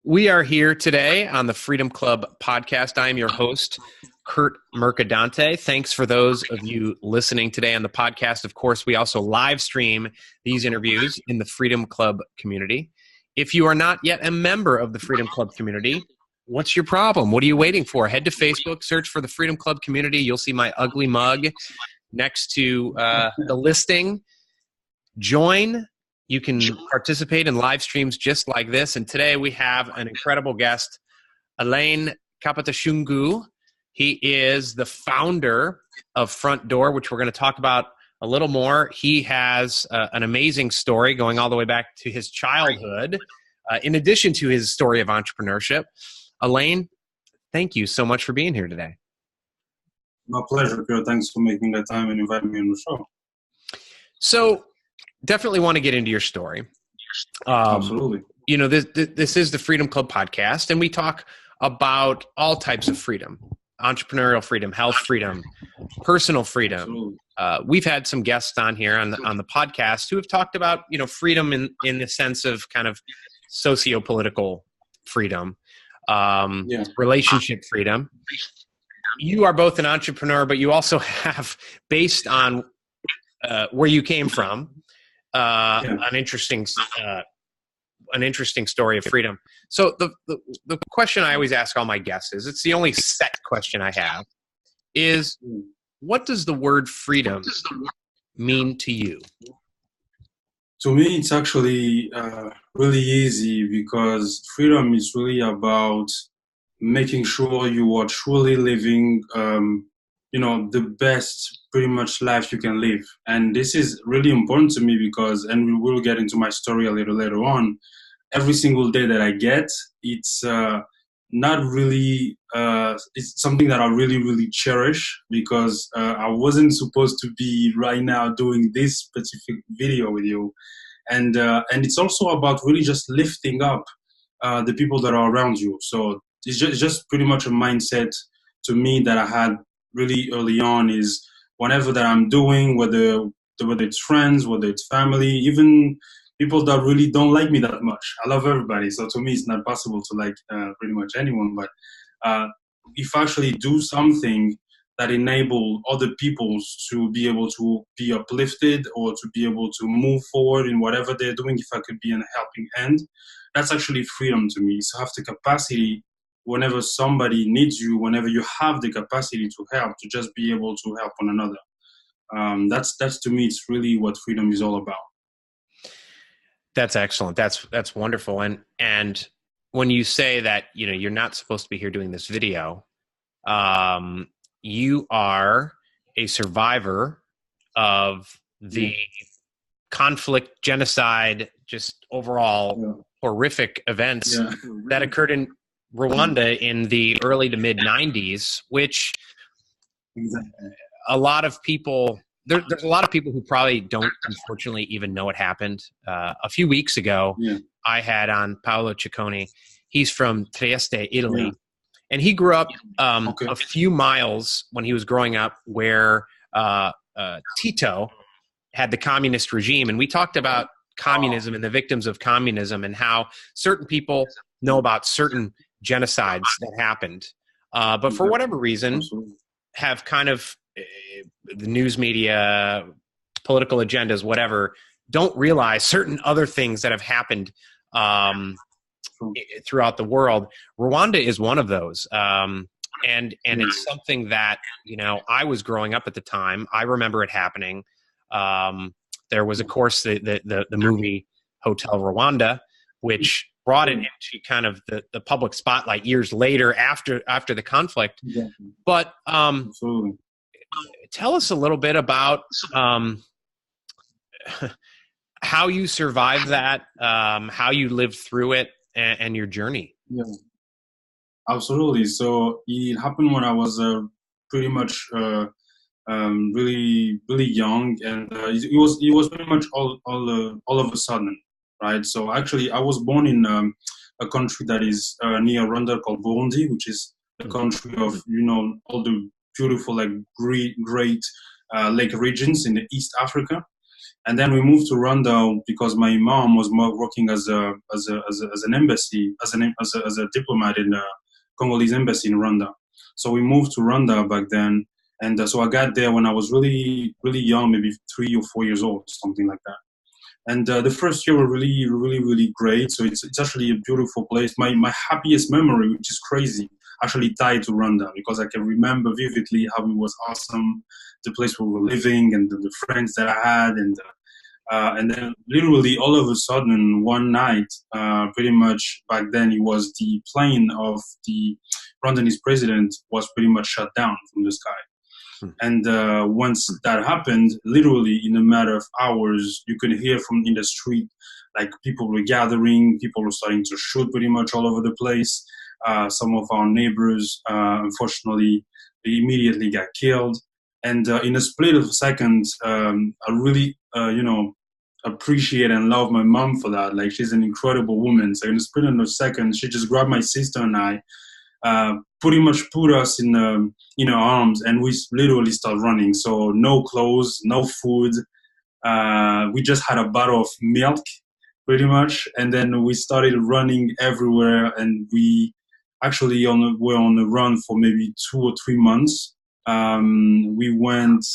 We are here today on the Freedom Club podcast. I am your host, Curt Mercadante. Thanks for those of you listening today on the podcast. Of course, we also live stream these interviews in the Freedom Club community. If you are not yet a member of the Freedom Club community, what's your problem? What are you waiting for? Head to Facebook, search for the Freedom Club community. You'll see my ugly mug next to the listing. Join. You can participate in live streams just like this. And today we have an incredible guest, Alain Kapatashungu. He is the founder of FrontDoor, which we're going to talk about a little more. He has an amazing story going all the way back to his childhood, in addition to his story of entrepreneurship. Alain, thank you so much for being here today. My pleasure, Curt. Thanks for making the time and inviting me on the show. So, definitely want to get into your story. Absolutely. You know, this is the Freedom Club podcast, and we talk about all types of freedom: entrepreneurial freedom, health freedom, personal freedom. We've had some guests on here on the podcast who have talked about, you know, freedom in the sense of kind of socio-political freedom, relationship freedom. You are both an entrepreneur, but you also have, based on where you came from, an interesting story of freedom. So the question I always ask all my guests is, it's the only set question I have, is what does the word freedom mean to you? To me, it's actually really easy, because freedom is really about making sure you are truly living the best pretty much life you can live. And this is really important to me because, and we will get into my story a little later on, every single day that I get, it's not really, it's something that I really, really cherish, because I wasn't supposed to be right now doing this specific video with you. And it's also about really just lifting up the people that are around you. So it's just pretty much a mindset to me that I had really early on, is whatever that I'm doing, whether it's friends, whether it's family, even people that really don't like me that much. I love everybody. So to me, it's not possible to like pretty much anyone. But if I actually do something that enable other people to be able to be uplifted or to be able to move forward in whatever they're doing, if I could be a helping hand, that's actually freedom to me. So have the capacity, whenever somebody needs you, whenever you have the capacity to help, to just be able to help one another. That's to me, it's really what freedom is all about. That's excellent. That's wonderful. And when you say that, you know, you're not supposed to be here doing this video, you are a survivor of the conflict, genocide, just overall horrific events that occurred in Rwanda in the early to mid 90s, which a lot of people, there's a lot of people who probably don't, unfortunately, even know it happened. A few weeks ago, I had on Paolo Ciccone. He's from Trieste, Italy. And he grew up a few miles when he was growing up where Tito had the communist regime. And we talked about communism and the victims of communism and how certain people know about certain genocides that happened, but for whatever reason have kind of the news media, political agendas, whatever, don't realize certain other things that have happened throughout the world. Rwanda is one of those, and it's something that, you know, I was growing up at the time. I remember it happening. There was, of course, the movie Hotel Rwanda, which brought it into kind of the public spotlight years later after the conflict. But tell us a little bit about how you survived that, how you lived through it, and your journey. Absolutely. So it happened when I was pretty much really, really young, and it was pretty much all of a sudden, right? So actually, I was born in a country that is near Rwanda called Burundi, which is the country of, you know, all the beautiful, like great lake regions in the East Africa. And then we moved to Rwanda because my mom was working as an embassy, as a diplomat in the Congolese embassy in Rwanda. So we moved to Rwanda back then. And so I got there when I was really, really young, maybe 3 or 4 years old, something like that. And the first year were really, really, really great. So it's actually a beautiful place. My happiest memory, which is crazy, actually tied to Rwanda because I can remember vividly how it was awesome, the place where we were living and the friends that I had. And then literally all of a sudden one night, pretty much back then it was the plane of the Rwandanese president was pretty much shut down from the sky. And once that happened, literally in a matter of hours, you could hear from in the street, like people were gathering, people were starting to shoot pretty much all over the place. Some of our neighbors, unfortunately, they immediately got killed. And in a split of a second, I really, appreciate and love my mom for that. Like she's an incredible woman. So in a split of a second, she just grabbed my sister and I, pretty much put us in her arms, and we literally started running. So no clothes, no food. We just had a bottle of milk, pretty much, and then we started running everywhere. And we actually were on the run for maybe 2 or 3 months. We went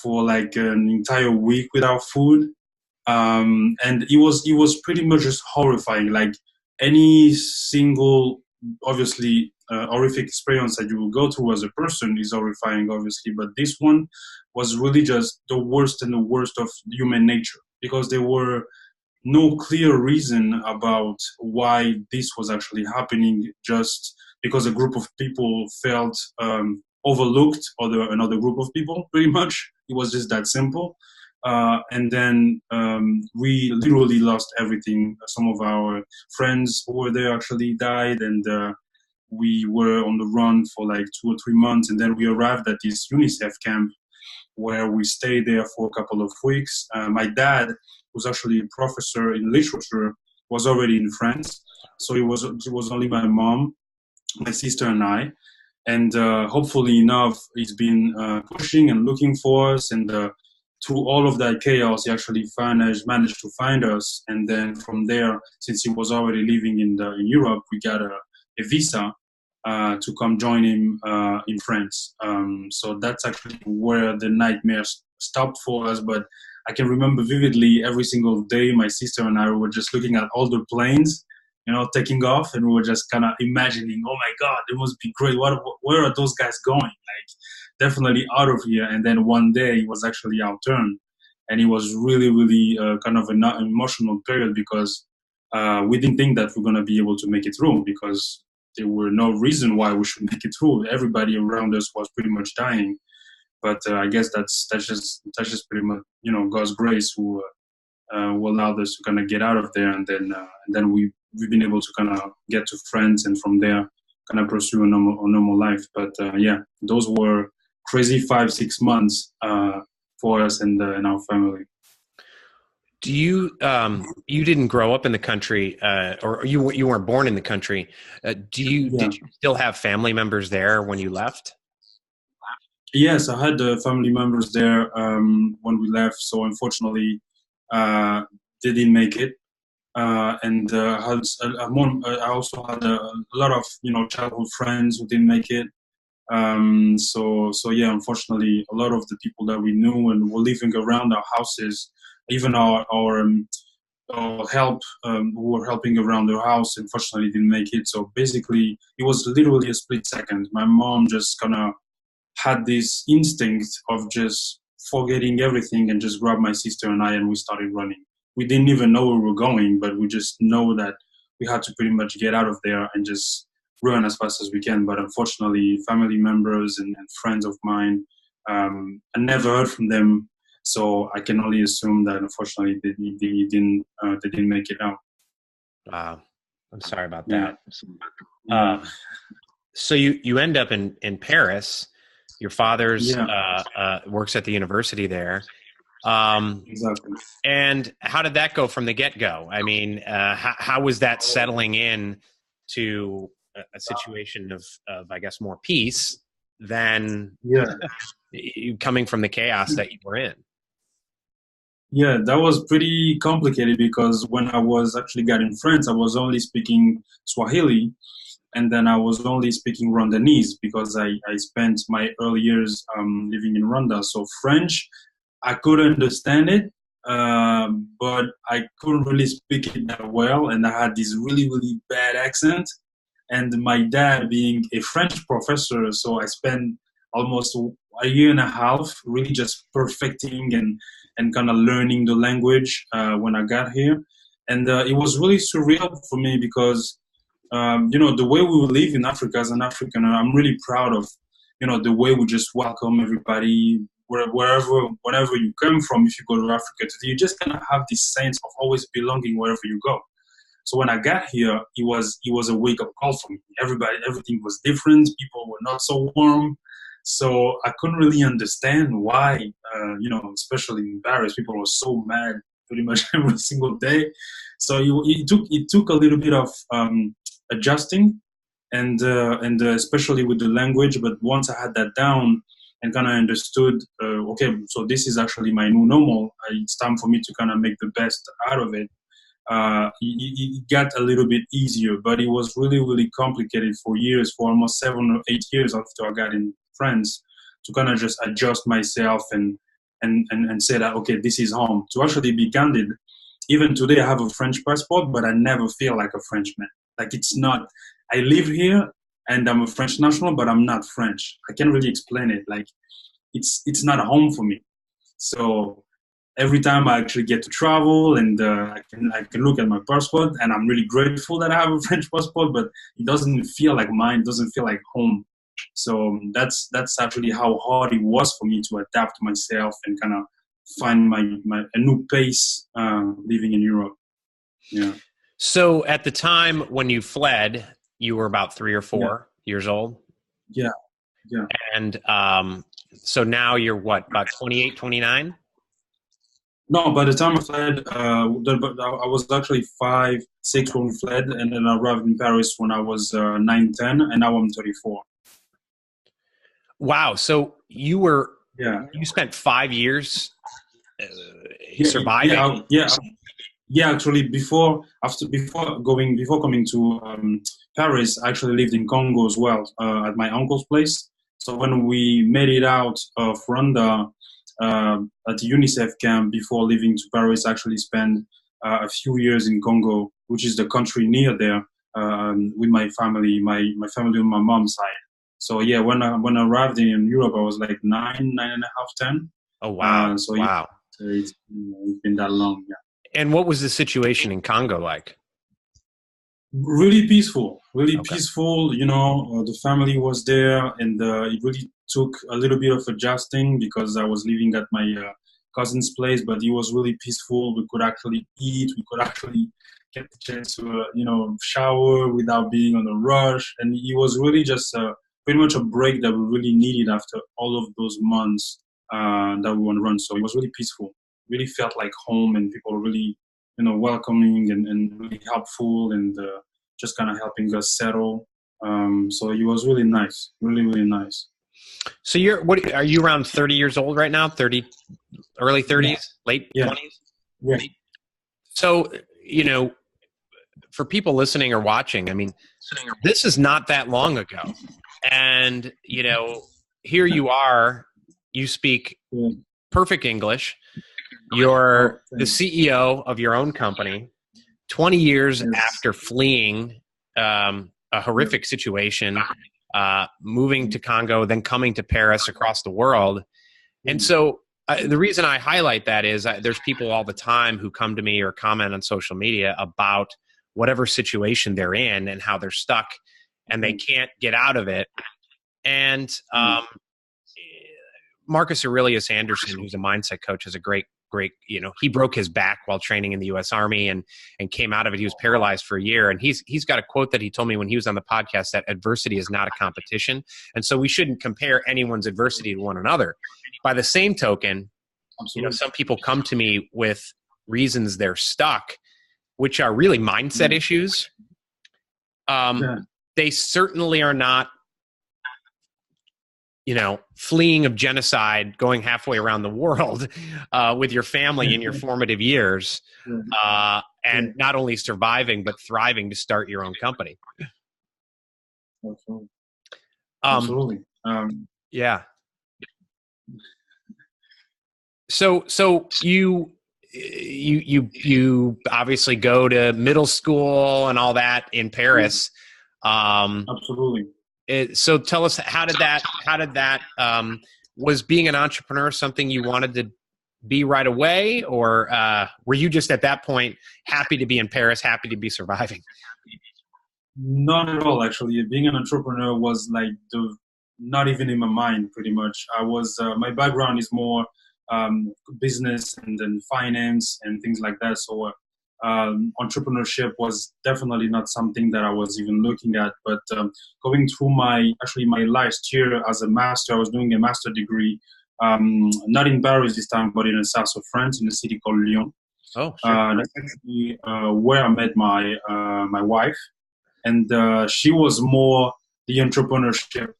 for like an entire week without food, and it was pretty much just horrifying. Like any single, obviously, horrific experience that you will go through as a person is horrifying, obviously, but this one was really just the worst and the worst of human nature, because there were no clear reason about why this was actually happening, just because a group of people felt overlooked another group of people, pretty much. It was just that simple. And then we literally lost everything. Some of our friends who were there actually died, and we were on the run for like 2 or 3 months. And then we arrived at this UNICEF camp where we stayed there for a couple of weeks. My dad, who's actually a professor in literature, was already in France. So it was only my mom, my sister, and I. And hopefully enough, he's been pushing and looking for us. And through all of that chaos, he actually managed to find us. And then from there, since he was already living in Europe, we got a visa to come join him in France. So that's actually where the nightmare stopped for us. But I can remember vividly every single day, my sister and I were just looking at all the planes, taking off, and we were just kind of imagining, oh my God, it must be great. Where are those guys going? Like, definitely out of here. And then one day it was actually our turn, and it was really, really kind of an emotional period, because we didn't think that we're going to be able to make it through, because there were no reason why we should make it through. Everybody around us was pretty much dying. But I guess that's just pretty much, God's grace who allowed us to kind of get out of there. And then we've been able to kind of get to France, and from there kind of pursue a normal life. But yeah, those were crazy 5-6 months for us and our family. Do you you didn't grow up in the country, or you weren't born in the country? Did you still have family members there when you left? Yes, I had family members there when we left. So unfortunately, they didn't make it. And I also had a lot of childhood friends who didn't make it. So yeah, unfortunately, a lot of the people that we knew and were living around our houses, even our help who were helping around their house, unfortunately didn't make it. So basically, it was literally a split second. My mom just kind of had this instinct of just forgetting everything and just grabbed my sister and I, and we started running. We didn't even know where we were going, but we just know that we had to pretty much get out of there and just run as fast as we can. But unfortunately, family members and friends of mine, I never heard from them. So I can only assume that unfortunately they didn't make it out. Wow, I'm sorry about that. Yeah. So you end up in Paris. Your father's works at the university there. Exactly. And how did that go from the get-go? I mean, how was that settling in to a situation of I guess more peace than coming from the chaos that you were in? Yeah, that was pretty complicated because when I was actually got in France, I was only speaking Swahili, and then I was only speaking Rwandanese because I spent my early years living in Rwanda. So French, I could understand it, but I couldn't really speak it that well, and I had this really, really bad accent. And my dad being a French professor, so I spent almost a year and a half really just perfecting and kind of learning the language when I got here. And it was really surreal for me because the way we live in Africa as an African, I'm really proud of, the way we just welcome everybody wherever you come from. If you go to Africa today, you just kind of have this sense of always belonging wherever you go. So when I got here, it was a wake up call for me. Everything was different. People were not so warm. So I couldn't really understand why, especially in Paris, people were so mad pretty much every single day. So it took a little bit of adjusting, and especially with the language. But once I had that down and kind of understood, okay, so this is actually my new normal. It's time for me to kind of make the best out of it. It got a little bit easier, but it was really, really complicated for years, for almost 7 or 8 years after I got in France, to kind of just adjust myself and say that, okay, this is home. To actually be candid, even today I have a French passport, but I never feel like a Frenchman. Like it's not, I live here and I'm a French national, but I'm not French. I can't really explain it. Like it's not home for me. So every time I actually get to travel and I can look at my passport, and I'm really grateful that I have a French passport, but it doesn't feel like mine. It doesn't feel like home. So that's actually how hard it was for me to adapt myself and kind of find my a new pace living in Europe. Yeah. So at the time when you fled, you were about 3 or Yeah. 4 years old. Yeah. Yeah. And so now you're what, about 28, 29? No, by the time I fled, I was actually 5, 6 when we fled, and then I arrived in Paris when I was 9, 10, and now I'm 34. Wow. So Yeah. you spent 5 years Yeah. surviving? Yeah. Actually, before coming to Paris, I actually lived in Congo as well at my uncle's place. So when we made it out of Rwanda at the UNICEF camp before leaving to Paris, I actually spent a few years in Congo, which is the country near there, with my family, my family on my mom's side. So yeah, when I arrived in Europe, I was like 9, 9.5, 10. Oh, wow. So yeah, Wow. so it's been that long. Yeah. And what was the situation in Congo like? Really peaceful, really Okay. peaceful. The family was there, and it really took a little bit of adjusting because I was living at my cousin's place, but it was really peaceful. We could actually eat, we could actually get the chance to shower without being on a rush, and it was really just pretty much a break that we really needed after all of those months that we were on run. So it was really peaceful, really felt like home, and people were really welcoming and really helpful, and just kind of helping us settle. So it was really nice, really, really nice. So are you around 30 years old right now? 30, early 30s, Yeah. late Yeah. 20s? Yeah. So, for people listening or watching, I mean, this is not that long ago. And, here you are, you speak Yeah. perfect English. You're the Thanks. CEO of your own company, 20 years Yes. after fleeing a horrific situation, moving to Congo, then coming to Paris, across the world. And so the reason I highlight that is there's people all the time who come to me or comment on social media about whatever situation they're in and how they're stuck and they can't get out of it. And Marcus Aurelius Anderson, who's a mindset coach, has a great, he broke his back while training in the U.S. Army and came out of it. He was paralyzed for a year. And he's got a quote that he told me when he was on the podcast, that adversity is not a competition. And so we shouldn't compare anyone's adversity to one another. By the same token, Absolutely. some people come to me with reasons they're stuck, which are really mindset issues. They certainly are not fleeing of genocide, going halfway around the world with your family in your formative years, and not only surviving but thriving to start your own company. Absolutely. Absolutely. Yeah. So you obviously go to middle school and all that in Paris. Absolutely. So tell us, how did that was being an entrepreneur something you wanted to be right away, or were you just at that point happy to be in Paris, happy to be surviving? Not at all, actually. Being an entrepreneur was like not even in my mind, pretty much. I was my background is more business and then finance and things like that. So entrepreneurship was definitely not something that I was even looking at. But going through my last year as a master, I was doing a master degree, not in Paris this time, but in the south of France, in a city called Lyon. Oh, sure. That's actually where I met my wife, and she was more the entrepreneurship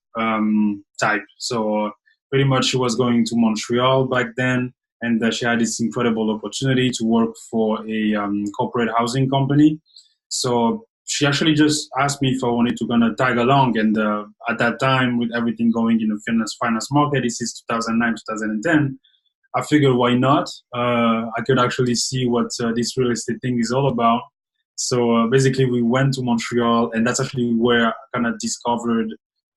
type. So pretty much she was going to Montreal back then, and she had this incredible opportunity to work for a corporate housing company. So she actually just asked me if I wanted to kind of tag along. And at that time, with everything going in the finance market, this is 2009, 2010, I figured why not? I could actually see what this real estate thing is all about. So basically, we went to Montreal, and that's actually where I kind of discovered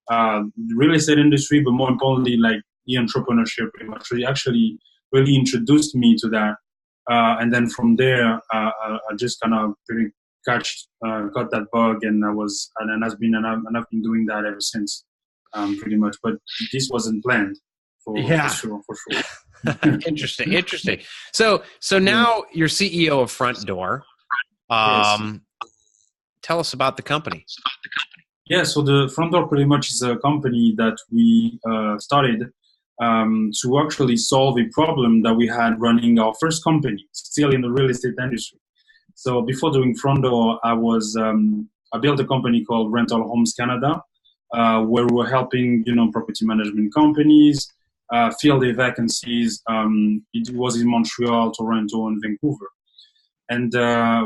the real estate industry, but more importantly, like the entrepreneurship. Pretty much, it actually really introduced me to that, and then from there, I just kind of pretty got that bug, and I've been doing that ever since, pretty much. But this wasn't planned, for sure. Interesting. So now you're CEO of FrontDoor. Yes. Tell us about the company. Yeah, so the FrontDoor pretty much is a company that we started to actually solve a problem that we had running our first company, still in the real estate industry. So before doing FrontDoor, I built a company called Rental Homes Canada, where we were helping property management companies fill their vacancies. It was in Montreal, Toronto, and Vancouver. And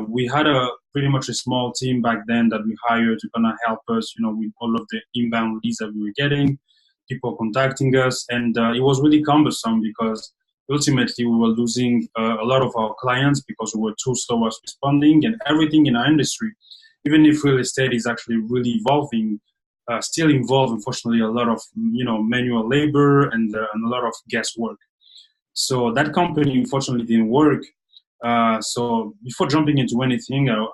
we had pretty much a small team back then that we hired to kind of help us, with all of the inbound leads that we were getting, people contacting us. And it was really cumbersome because ultimately we were losing a lot of our clients because we were too slow at responding, and everything in our industry, even if real estate is actually really evolving, still involve, unfortunately, a lot of, manual labor and a lot of guesswork. So that company, unfortunately, didn't work. So before jumping into anything, I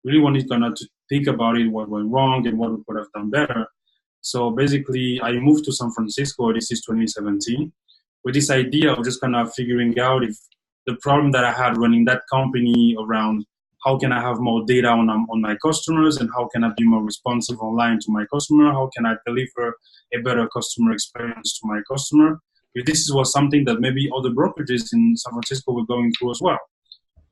really wanted to think about it, what went wrong and what we could have done better. So basically, I moved to San Francisco. This is 2017, with this idea of just kind of figuring out if the problem that I had running that company around how can I have more data on my customers, and how can I be more responsive online to my customer? How can I deliver a better customer experience to my customer? If this was something that maybe other brokerages in San Francisco were going through as well.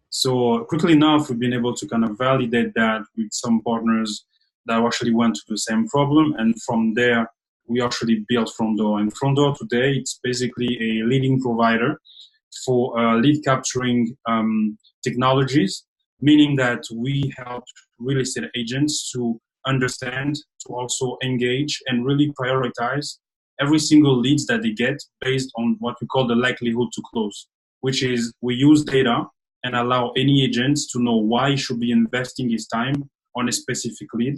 So quickly enough, we've been able to kind of validate that with some partners that actually went through the same problem. And from there, we actually built FrontDoor. And FrontDoor today, it's basically a leading provider for lead capturing technologies, meaning that we help real estate agents to understand, to also engage and really prioritize every single leads that they get based on what we call the likelihood to close, which is we use data and allow any agent to know why he should be investing his time on a specific lead,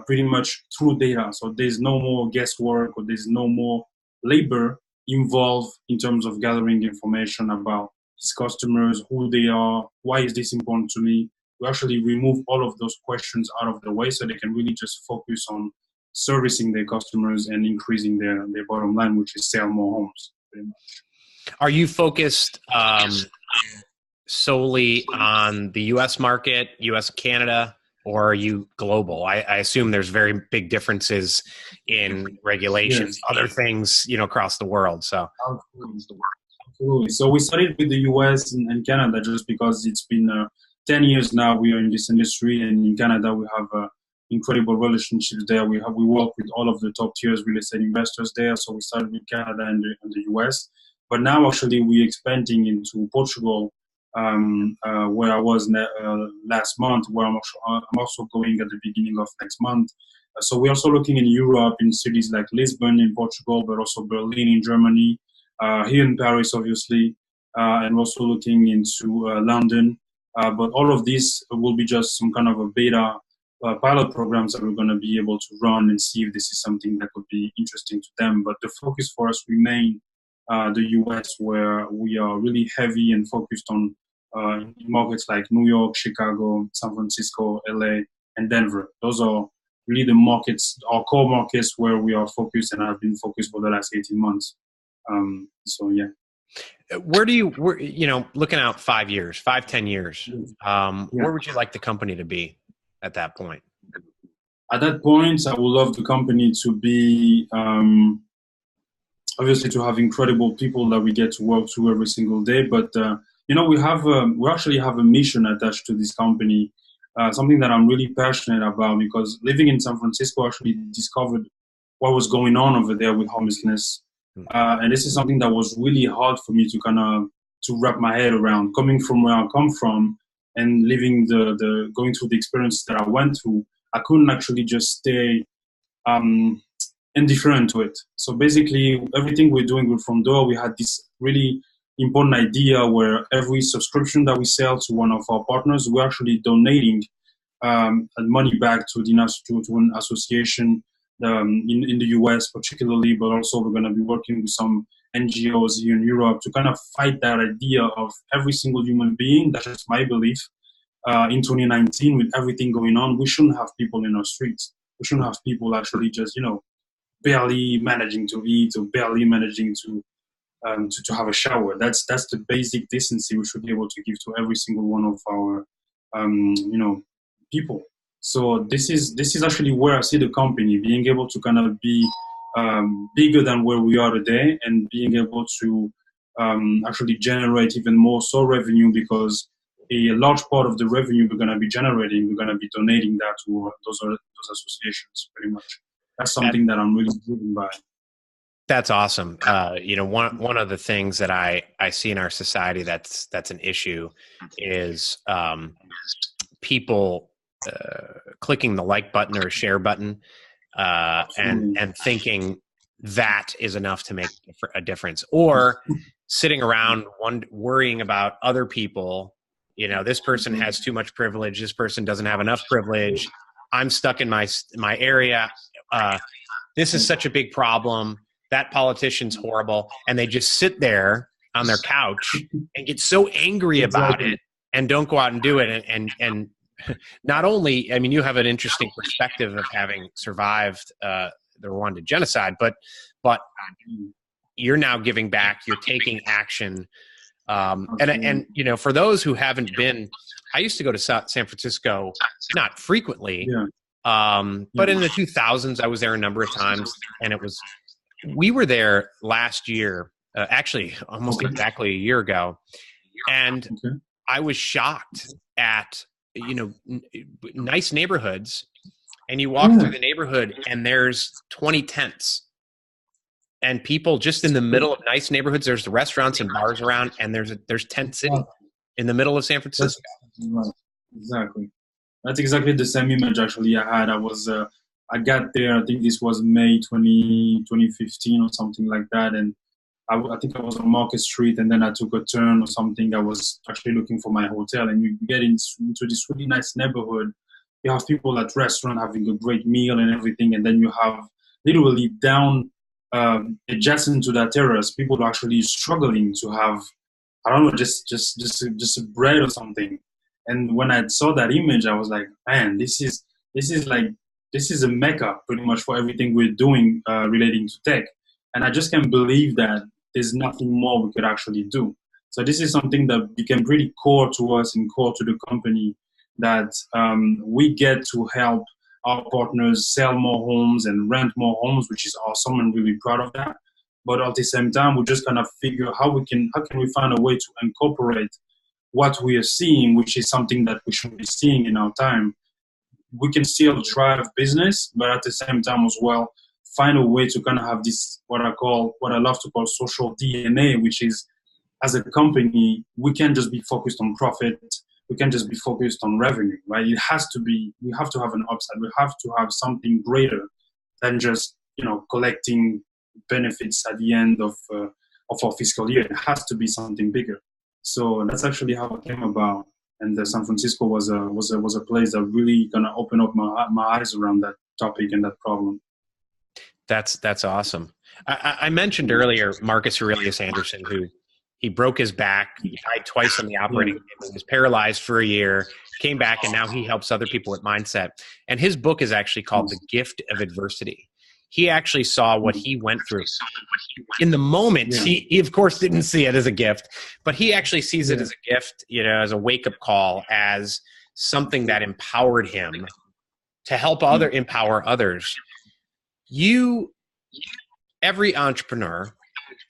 pretty much through data. So there's no more guesswork, or there's no more labor involved in terms of gathering information about his customers, who they are, why is this important to me. We actually remove all of those questions out of the way so they can really just focus on servicing their customers and increasing their bottom line, which is sell more homes, pretty much. Are you focused solely on the U.S. market, U.S., Canada, or are you global? I assume there's very big differences in regulations, other things, across the world. So Absolutely. So we started with the U.S. and Canada just because it's been 10 years now we are in this industry, and in Canada we have incredible relationships there. We work with all of the top tiers real estate investors there. So we started with Canada and the US, but now actually we're expanding into Portugal, where I was last month, where I'm also going at the beginning of next month. So we're also looking in Europe, in cities like Lisbon in Portugal, but also Berlin in Germany, here in Paris, obviously, and also looking into London. But all of these will be just some kind of a beta pilot programs that we're going to be able to run and see if this is something that could be interesting to them. But the focus for us remain the US, where we are really heavy and focused on markets like New York, Chicago, San Francisco, LA, and Denver. Those are really the markets, our core markets, where we are focused and have been focused for the last 18 months. So yeah. Where looking out 5 years, 10 years, where would you like the company to be at that point? At that point, I would love the company to be, obviously to have incredible people that we get to work to every single day. But, we actually have a mission attached to this company, something that I'm really passionate about, because living in San Francisco, I actually discovered what was going on over there with homelessness. And this is something that was really hard for me to wrap my head around, coming from where I come from and living going through the experience that I went through. I couldn't actually just stay indifferent to it. So basically, everything we're doing with FrontDoor, we had this really important idea where every subscription that we sell to one of our partners, we're actually donating money back to an association in the US particularly, but also we're going to be working with some NGOs here in Europe to kind of fight that idea of every single human being. That's just my belief. In 2019, with everything going on, we shouldn't have people in our streets. We shouldn't have people actually just, barely managing to eat or barely managing to have a shower. That's the basic decency we should be able to give to every single one of our, people. So this is actually where I see the company being able to kind of be bigger than where we are today, and being able to actually generate even more revenue, because a large part of the revenue we're going to be generating, we're going to be donating that to those associations, pretty much. That's something that I'm really driven by. That's awesome. One of the things that I see in our society that's an issue is people clicking the like button or share button and thinking that is enough to make a difference, or sitting around worrying about other people. This person has too much privilege. This person doesn't have enough privilege. I'm stuck in my area. This is such a big problem. That politician's horrible. And they just sit there on their couch and get so angry about it and don't go out and do it. And not only, you have an interesting perspective of having survived the Rwandan genocide, but you're now giving back, you're taking action. And for those who haven't been, I used to go to San Francisco, not frequently, but in the 2000s, I was there a number of times, and we were there last year, actually almost exactly a year ago. And I was shocked at, nice neighborhoods, and you walk through the neighborhood and there's 20 tents. And people just in the middle of nice neighborhoods, there's the restaurants and bars around, and there's tent city in the middle of San Francisco. Exactly. That's exactly the same image actually I had. I got there, I think this was May 2015 or something like that. And I think I was on Market Street, and then I took a turn or something. I was actually looking for my hotel, and you get into this really nice neighborhood. You have people at restaurant having a great meal and everything. And then you have literally down adjacent to that terrace, people are actually struggling to have, I don't know, just a bread or something. And when I saw that image, I was like, man, this is a mecca pretty much for everything we're doing relating to tech. And I just can't believe that there's nothing more we could actually do. So this is something that became pretty core to us and core to the company, that we get to help our partners sell more homes and rent more homes, which is awesome, and really proud of that. But at the same time, we just kind of figure how can we find a way to incorporate what we are seeing, which is something that we should be seeing in our time, we can still drive business, but at the same time as well, find a way to kind of have this, what I love to call social DNA, which is, as a company, we can't just be focused on profit. We can't just be focused on revenue, right? We have to have an upside. We have to have something greater than just, collecting benefits at the end of our fiscal year. It has to be something bigger. So that's actually how it came about. And San Francisco was a place that really gonna open up my eyes around that topic and that problem. That's awesome. I mentioned earlier Marcus Aurelius Anderson, who he broke his back, he died twice on the operating table, was paralyzed for a year, came back, and now he helps other people with mindset. And his book is actually called The Gift of Adversity. He actually saw what he went through. In the moment, he of course didn't see it as a gift, but he actually sees it as a gift, as a wake-up call, as something that empowered him to help empower others. Every entrepreneur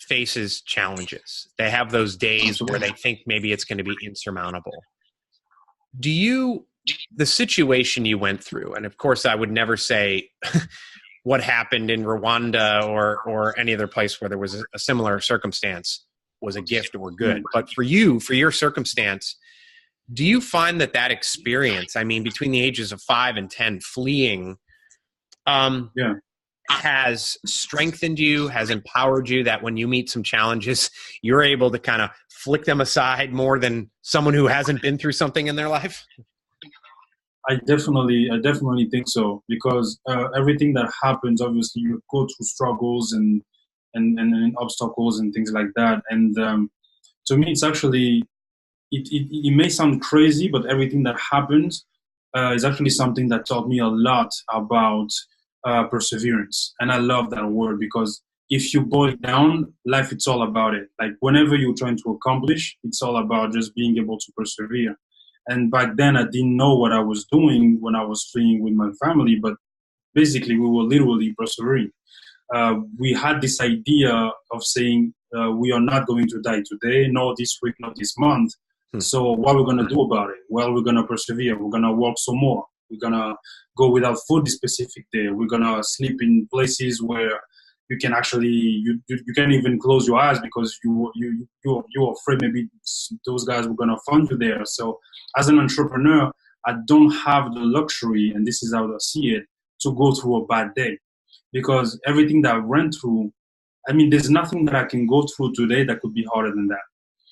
faces challenges. They have those days where they think maybe it's going to be insurmountable. The situation you went through, and of course I would never say what happened in Rwanda or any other place where there was a similar circumstance was a gift or good. But for your circumstance, do you find that experience, between the ages of 5 and 10, fleeing, has strengthened you, has empowered you, that when you meet some challenges, you're able to kind of flick them aside more than someone who hasn't been through something in their life? I definitely think so, because everything that happens, obviously, you go through struggles and obstacles and things like that. And to me, it's actually, it may sound crazy, but everything that happens is actually something that taught me a lot about perseverance. And I love that word, because if you boil it down, life, it's all about it. Like, whenever you're trying to accomplish, it's all about just being able to persevere. And back then, I didn't know what I was doing when I was fleeing with my family, but basically, we were literally persevering. We had this idea of saying, we are not going to die today, nor this week, nor this month. So what we're going to do about it? Well, we're going to persevere. We're going to work some more. We're going to go without food this specific day. We're going to sleep in places where you can actually, you can't even close your eyes, because you're afraid maybe those guys were going to find you there. So as an entrepreneur, I don't have the luxury, and this is how I see it, to go through a bad day, because everything that I went through, there's nothing that I can go through today that could be harder than that.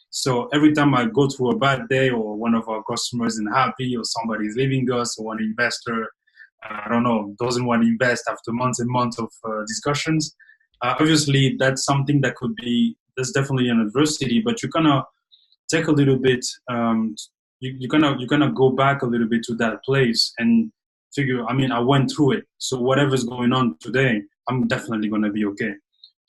So every time I go through a bad day, or one of our customers isn't happy, or somebody's leaving us, or one investor, doesn't want to invest after months and months of discussions, obviously that's something that's definitely an adversity, but you kind of take a little bit, you kind of go back a little bit to that place and figure, I went through it. So whatever's going on today, I'm definitely going to be okay.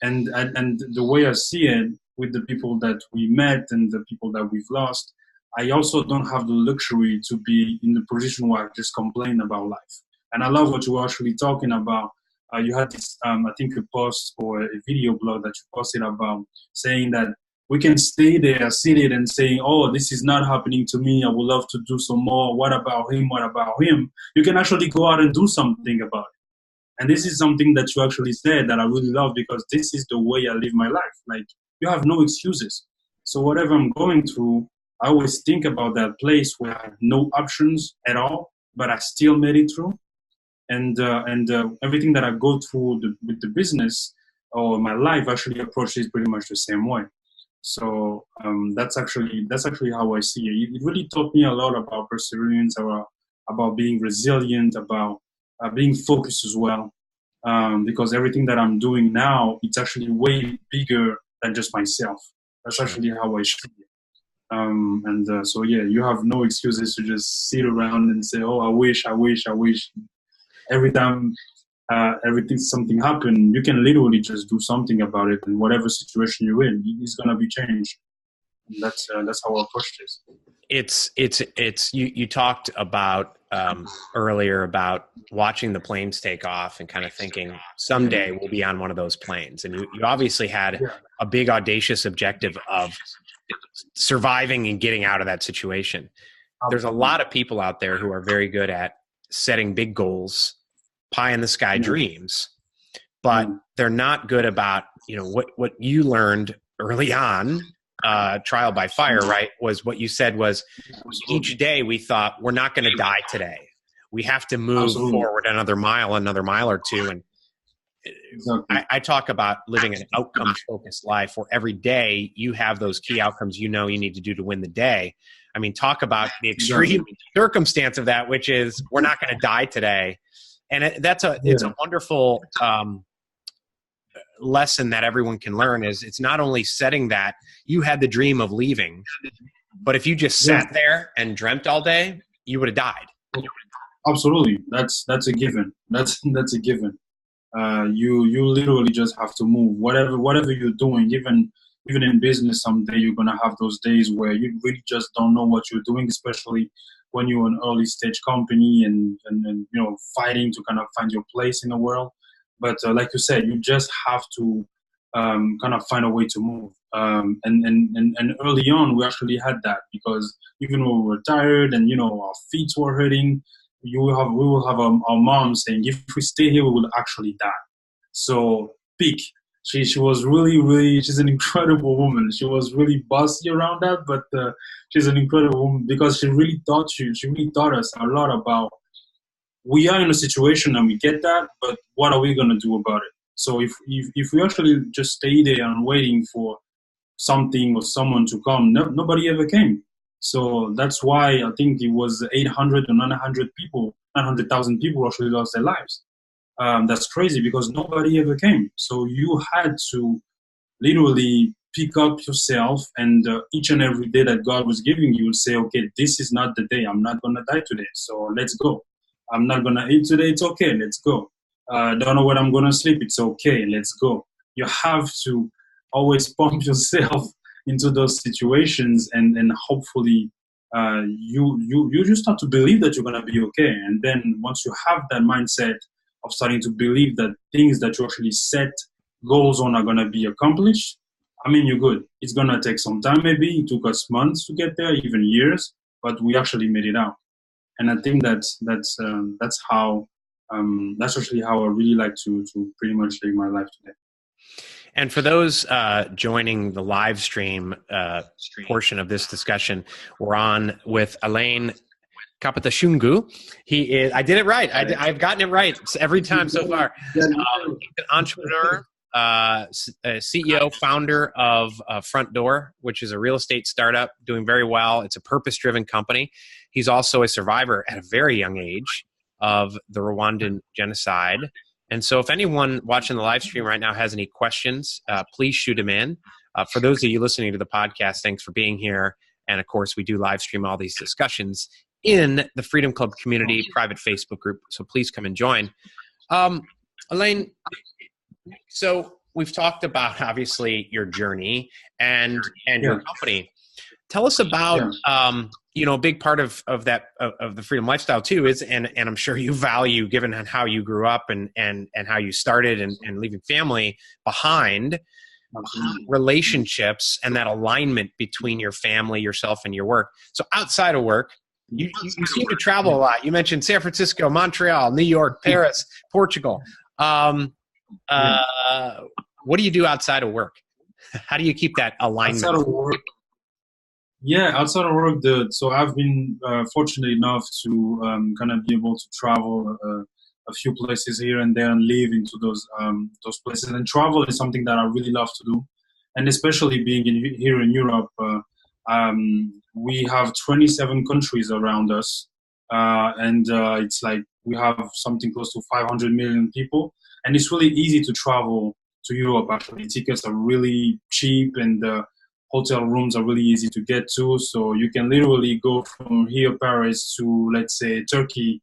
And the way I see it, with the people that we met and the people that we've lost, I also don't have the luxury to be in the position where I just complain about life. And I love what you were actually talking about. You had this, I think, a post or a video blog that you posted about saying that we can stay there seated and saying, oh, this is not happening to me. I would love to do some more. What about him? What about him? You can actually go out and do something about it. And this is something that you actually said that I really love, because this is the way I live my life. Like, you have no excuses. So whatever I'm going through, I always think about that place where I had no options at all, but I still made it through. And everything that I go through with the business or my life actually approaches pretty much the same way. So that's actually how I see it. It really taught me a lot about perseverance, about being resilient, about being focused as well. Because everything that I'm doing now, it's actually way bigger than just myself. That's actually how I see it. So you have no excuses to just sit around and say, oh, I wish. Every time something happens, you can literally just do something about it, and whatever situation you're in, it's gonna be changed. And that's how I approach this. It's you talked about earlier about watching the planes take off and kind of thinking someday we'll be on one of those planes, and you obviously had a big audacious objective of surviving and getting out of that situation. There's a lot of people out there who are very good at setting big goals, pie in the sky dreams, but they're not good about, what you learned early on, trial by fire, right? Was what you said was each day we thought we're not going to die today. We have to move forward another mile or two. And I talk about living an outcome-focused life where every day you have those key outcomes you need to do to win the day. I mean, talk about the extreme circumstance of that, which is we're not going to die today. And it's a wonderful lesson that everyone can learn. Is it's not only setting that you had the dream of leaving, but if you just sat there and dreamt all day, you would have died. Absolutely. That's a given. That's a given. You literally just have to move. Whatever you're doing, even in business, someday you're gonna have those days where you really just don't know what you're doing, especially when you're an early stage company and fighting to kind of find your place in the world. But like you said, you just have to kind of find a way to move. And early on, we actually had that, because even when we were tired and our feet were hurting, we will have our mom saying, if we stay here, we will actually die. So pick. She was really, she's an incredible woman. She was really bossy around that, but she's an incredible woman, because she really taught us a lot about, we are in a situation and we get that, but what are we going to do about it? So if we actually just stay there and waiting for something or someone to come, nobody ever came. So that's why I think it was 800 or 900,000 people actually lost their lives. That's crazy, because nobody ever came. So you had to literally pick up yourself, and each and every day that God was giving you, say, okay, this is not the day. I'm not going to die today. So let's go. I'm not going to eat today. It's okay. Let's go. Don't know when I'm going to sleep. It's okay. Let's go. You have to always pump yourself into those situations, and hopefully you just start to believe that you're going to be okay. And then once you have that mindset of starting to believe that things that you actually set goals on are going to be accomplished, I mean, you're good. It's going to take some time. Maybe it took us months to get there, even years, but we actually made it out. And I think that's actually how I really like to pretty much live my life today. And for those joining the live stream portion of this discussion, we're on with Alain Kapatashungu. He is, I did it right. I've gotten it right every time so far. He's an entrepreneur, CEO, founder of FrontDoor, which is a real estate startup doing very well. It's a purpose-driven company. He's also a survivor at a very young age of the Rwandan genocide. And so if anyone watching the live stream right now has any questions, please shoot them in. For those of you listening to the podcast, thanks for being here. And of course, we do live stream all these discussions in the Freedom Club community private Facebook group. So please come and join. Alain, so we've talked about obviously your journey and your company. Tell us about a big part of the freedom lifestyle too is, and I'm sure you value, given how you grew up and how you started and leaving family behind, relationships and that alignment between your family, yourself, and your work. So outside of work, you seem to travel a lot. You mentioned San Francisco, Montreal, New York, Paris, Portugal. What do you do outside of work? How do you keep that alignment? Outside of work, so I've been fortunate enough to kind of be able to travel a few places here and there and live into those places. And travel is something that I really love to do, and especially being here in Europe. We have 27 countries around us, and it's like we have something close to 500 million people, and it's really easy to travel to Europe. Actually, tickets are really cheap, and hotel rooms are really easy to get to. So you can literally go from here, Paris, to let's say Turkey,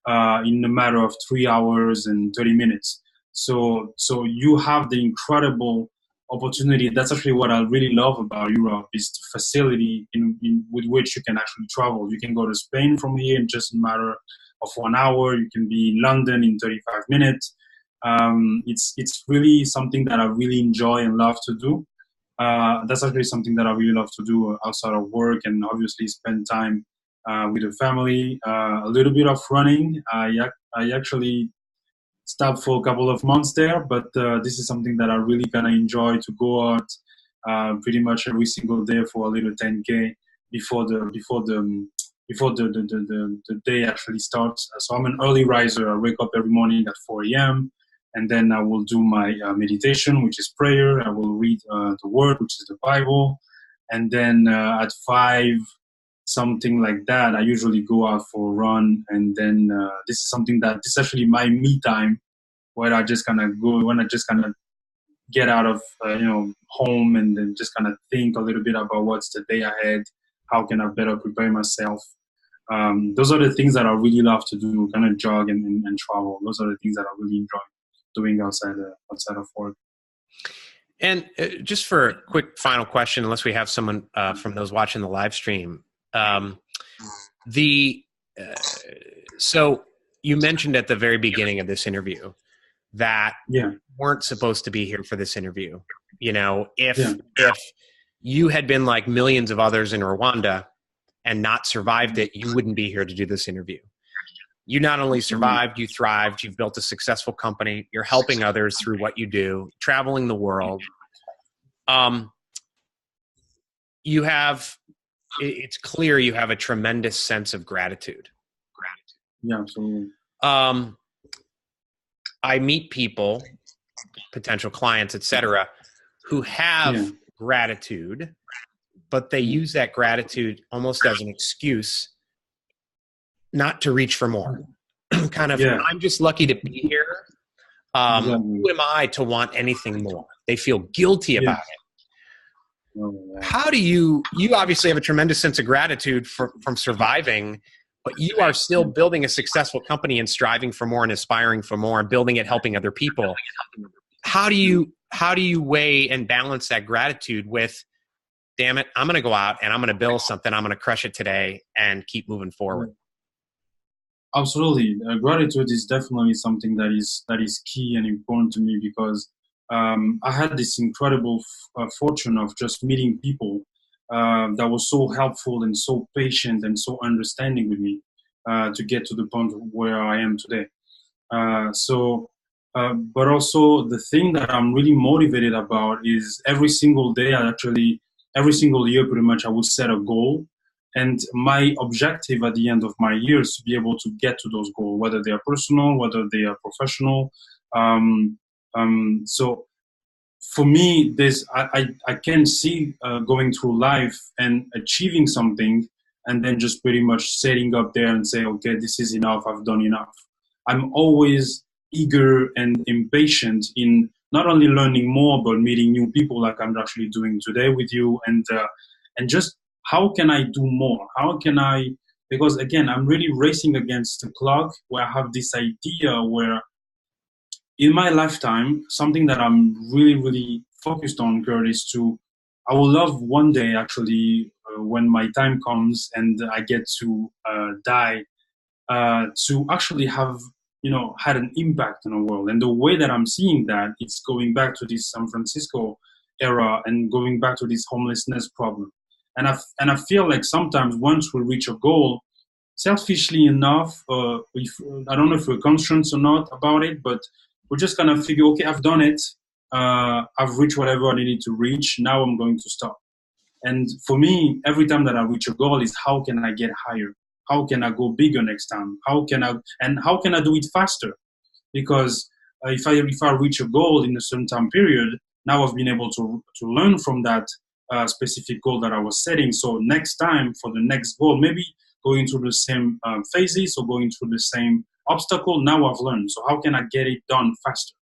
in a matter of 3 hours and 30 minutes. So you have the incredible opportunity. That's actually what I really love about Europe, is the facility with which you can actually travel. You can go to Spain from here in just a matter of 1 hour. You can be in London in 35 minutes. It's really something that I really enjoy and love to do. That's actually something that I really love to do outside of work, and obviously spend time with the family, a little bit of running. I actually stopped for a couple of months there, but this is something that I really kind of enjoy, to go out pretty much every single day for a little 10K before the day actually starts. So I'm an early riser. I wake up every morning at 4 a.m. and then I will do my meditation, which is prayer. I will read the Word, which is the Bible, and then at 5, something like that, I usually go out for a run. And then this is actually my me time, where I just kind of go when I just kind of get out of home, and then just kind of think a little bit about what's the day ahead, how can I better prepare myself. Those are the things that I really love to do, kind of jog and travel. Those are the things that I really enjoy doing outside of work. And just for a quick final question, unless we have someone from those watching the live stream, so you mentioned at the very beginning of this interview that you weren't supposed to be here for this interview. If you had been like millions of others in Rwanda and not survived it, you wouldn't be here to do this interview. You not only survived, you thrived, you've built a successful company, you're helping others through what you do, traveling the world. It's clear you have a tremendous sense of gratitude. Yeah, absolutely. I meet people, potential clients, etc., who have gratitude, but they use that gratitude almost as an excuse not to reach for more. I'm just lucky to be here. Who am I to want anything more? They feel guilty about it. How do you obviously have a tremendous sense of gratitude from surviving, but you are still building a successful company and striving for more and aspiring for more and building it, helping other people. How do you weigh and balance that gratitude with, damn it, I'm going to go out and I'm going to build something, I'm going to crush it today and keep moving forward? Absolutely. Gratitude is definitely something that is key and important to me, because I had this incredible fortune of just meeting people that was so helpful and so patient and so understanding with me to get to the point where I am today. But also the thing that I'm really motivated about is every single day, every single year pretty much, I will set a goal. And my objective at the end of my year is to be able to get to those goals, whether they are personal, whether they are professional. So for me, I can see going through life and achieving something, and then just pretty much setting up there and say, okay, this is enough, I've done enough. I'm always eager and impatient in not only learning more, but meeting new people like I'm actually doing today with you, and just how can I do more? How can I, because again, I'm really racing against the clock, where I have this idea where in my lifetime, something that I'm really, really focused on, Curt, is I would love one day actually, when my time comes and I get to die, to actually have, had an impact in the world. And the way that I'm seeing that, it's going back to this San Francisco era and going back to this homelessness problem. And I feel like sometimes once we reach a goal, selfishly enough, I don't know if we're conscious or not about it, but we're just gonna figure, okay, I've done it. I've reached whatever I needed to reach. Now I'm going to stop. And for me, every time that I reach a goal is, how can I get higher? How can I go bigger next time? How can I do it faster? Because if I reach a goal in a certain time period, now I've been able to learn from that specific goal that I was setting. So next time for the next goal, maybe going through the same phases or going through the same obstacle, now I've learned. So how can I get it done faster?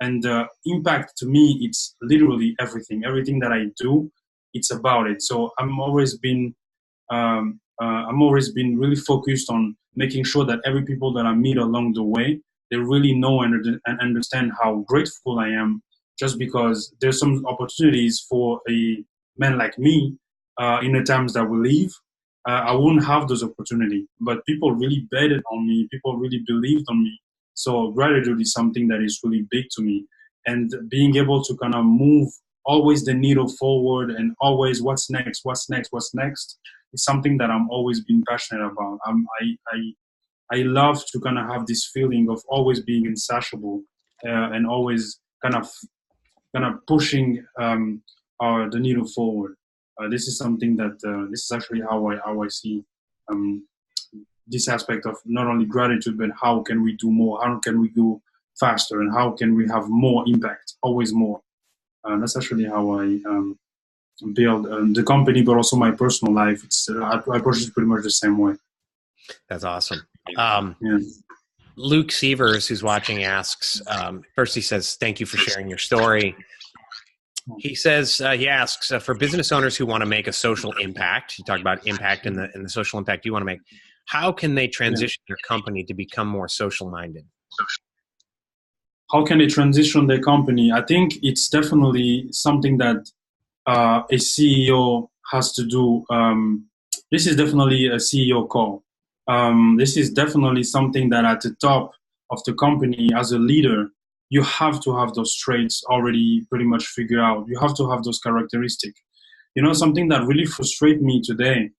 And impact to me, it's literally everything. Everything that I do, it's about it. So I'm always been really focused on making sure that every people that I meet along the way, they really know and understand how grateful I am, just because there's some opportunities for a man like me in the times that we live. I wouldn't have those opportunities, but people really betted on me. People really believed on me. So gratitude is something that is really big to me, and being able to kind of move always the needle forward and always what's next, It's something that I'm always been passionate about. I love to kind of have this feeling of always being insatiable and always kind of pushing the needle forward. This is something that this is actually how I see this aspect of not only gratitude, but how can we do more? How can we go faster? And how can we have more impact? Always more. That's actually how I build the company, but also my personal life. I approach it pretty much the same way. That's awesome. Yeah. Luke Sievers, who's watching, asks, first he says, thank you for sharing your story. He says, he asks, for business owners who want to make a social impact, you talk about impact and the social impact you want to make, how can they transition their company to become more social minded? How can they transition their company? I think it's definitely something that a CEO has to do. This is definitely a CEO call. This is definitely something that at the top of the company as a leader, you have to have those traits already pretty much figured out. You have to have those characteristics. Something that really frustrates me today,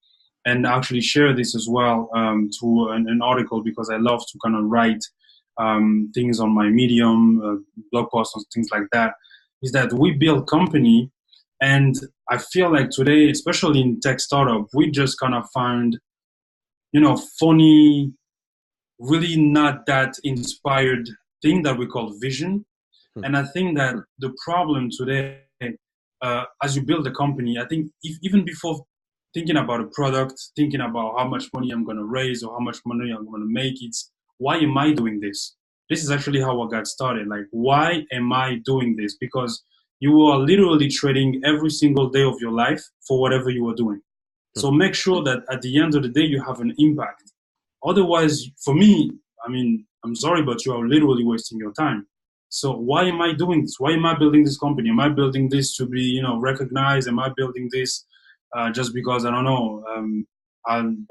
and actually share this as well through an article, because I love to kind of write things on my Medium, blog posts and things like that, is that we build company. And I feel like today, especially in tech startup, we just kind of find, funny, really not that inspired thing that we call vision. And I think that the problem today, as you build a company, I think even before thinking about a product, thinking about how much money I'm going to raise or how much money I'm going to make, it's why am I doing this? This is actually how I got started. Like, why am I doing this? Because you are literally trading every single day of your life for whatever you are doing. So make sure that at the end of the day, you have an impact. Otherwise, for me, I'm sorry, but you are literally wasting your time. So why am I doing this? Why am I building this company? Am I building this to be, recognized? Am I building this just because, I don't know,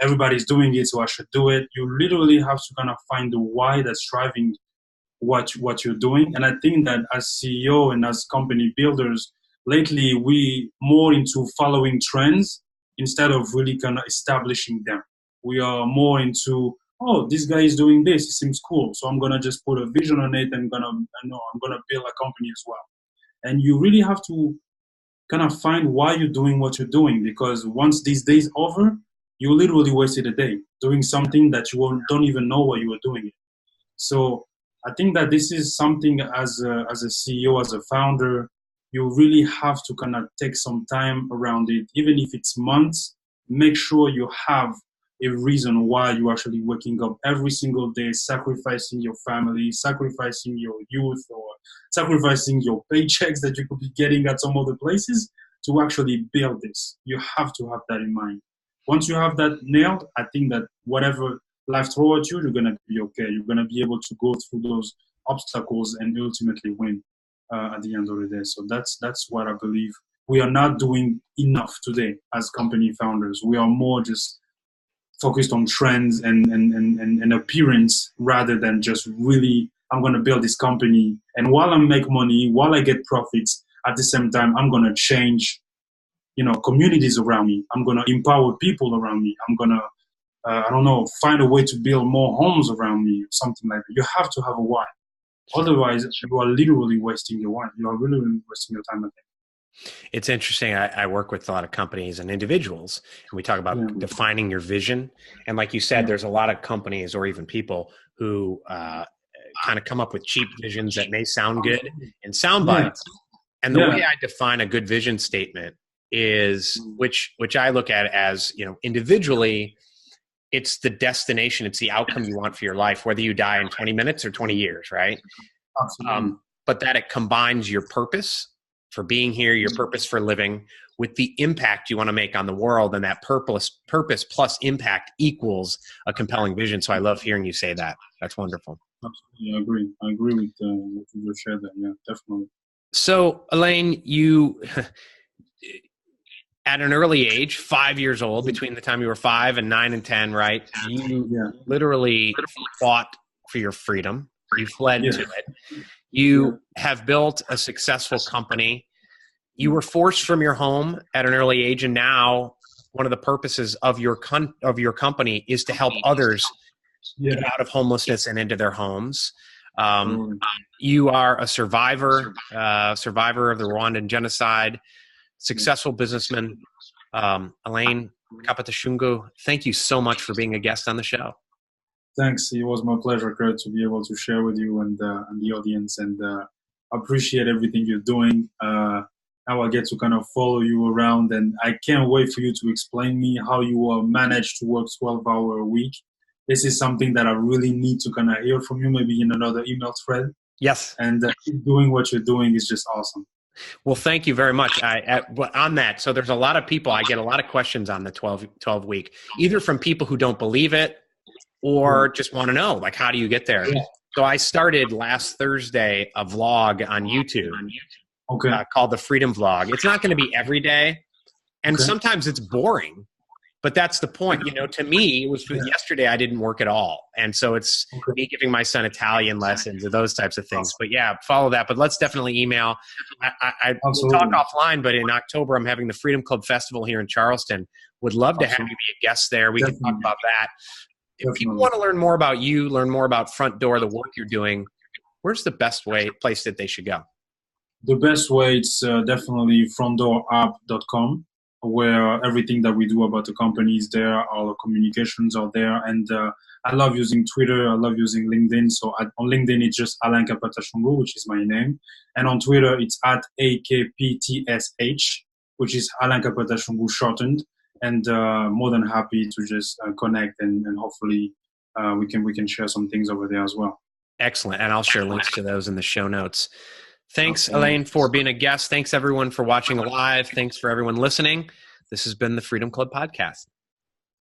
everybody's doing it, so I should do it? You literally have to kind of find the why that's driving what you're doing. And I think that as CEO and as company builders, lately we more into following trends instead of really kind of establishing them. We are more into, oh, this guy is doing this, it seems cool, so I'm gonna just put a vision on it and I'm gonna build a company as well. And you really have to kind of find why you're doing what you're doing, because once these days over, you literally wasted a day doing something that you don't even know why you were doing it. So I think that this is something as a CEO, as a founder, you really have to kind of take some time around it, even if it's months. Make sure you have a reason why you're actually waking up every single day, sacrificing your family, sacrificing your youth, or sacrificing your paychecks that you could be getting at some other places to actually build this. You have to have that in mind. Once you have that nailed, I think that whatever life throws at you, you're going to be okay. You're going to be able to go through those obstacles and ultimately win at the end of the day. So that's what I believe. We are not doing enough today as company founders. We are more just focused on trends and appearance rather than just really, I'm going to build this company. And while I make money, while I get profits, at the same time, I'm going to change, communities around me. I'm going to empower people around me. I'm going to, find a way to build more homes around me, something like that. You have to have a why. Otherwise, you are literally wasting your time. You are really wasting your time. It's interesting. I work with a lot of companies and individuals, and we talk about defining your vision. And like you said, there's a lot of companies or even people who kind of come up with cheap visions that may sound good in sound bites. And the way I define a good vision statement is, which I look at as, individually, it's the destination, it's the outcome you want for your life, whether you die in 20 minutes or 20 years, right? But that it combines your purpose for being here, your purpose for living, with the impact you want to make on the world, and that purpose plus impact equals a compelling vision. So I love hearing you say that. That's wonderful. Absolutely, I agree with what you just shared there. Yeah, definitely. So Alain, you at an early age, 5 years old, between the time you were 5 and 9 and 10, right? You literally fought for your freedom. You fled to it. You have built a successful company. You were forced from your home at an early age, and now one of the purposes of your company is to help others get out of homelessness and into their homes. You are a survivor of the Rwandan genocide, successful businessman. Alain Kapatashungu, thank you so much for being a guest on the show. Thanks. It was my pleasure, Curt, to be able to share with you and the audience, and appreciate everything you're doing. Now I get to kind of follow you around, and I can't wait for you to explain me how you manage to work 12-hour a week. This is something that I really need to kind of hear from you, maybe in another email thread. Yes. And doing what you're doing is just awesome. Well, thank you very much. On that, so there's a lot of people, I get a lot of questions on the 12 week, either from people who don't believe it or just want to know, like, how do you get there? Yeah. So I started last Thursday a vlog on YouTube called the Freedom Vlog. It's not going to be every day, and sometimes it's boring. But that's the point. You know, to me, it was yesterday I didn't work at all. And so it's me giving my son Italian lessons or those types of things. But yeah, follow that. But let's definitely email. We'll talk offline, but in October, I'm having the Freedom Club Festival here in Charleston. Would love to have you be a guest there. We can talk about that. If people want to learn more about you, learn more about FrontDoor, the work you're doing, where's the best place that they should go? The best way, it's definitely frontdoorapp.com. where everything that we do about the company is there, all the communications are there. And I love using Twitter, I love using LinkedIn. So on LinkedIn, it's just Alain Kapatashungu, which is my name. And on Twitter, it's at AKPTSH, which is Alain Kapatashungu shortened. And more than happy to just connect and hopefully we can share some things over there as well. Excellent. And I'll share links to those in the show notes. Thanks, Alain, for being a guest. Thanks, everyone, for watching live. Thanks for everyone listening. This has been the Freedom Club Podcast.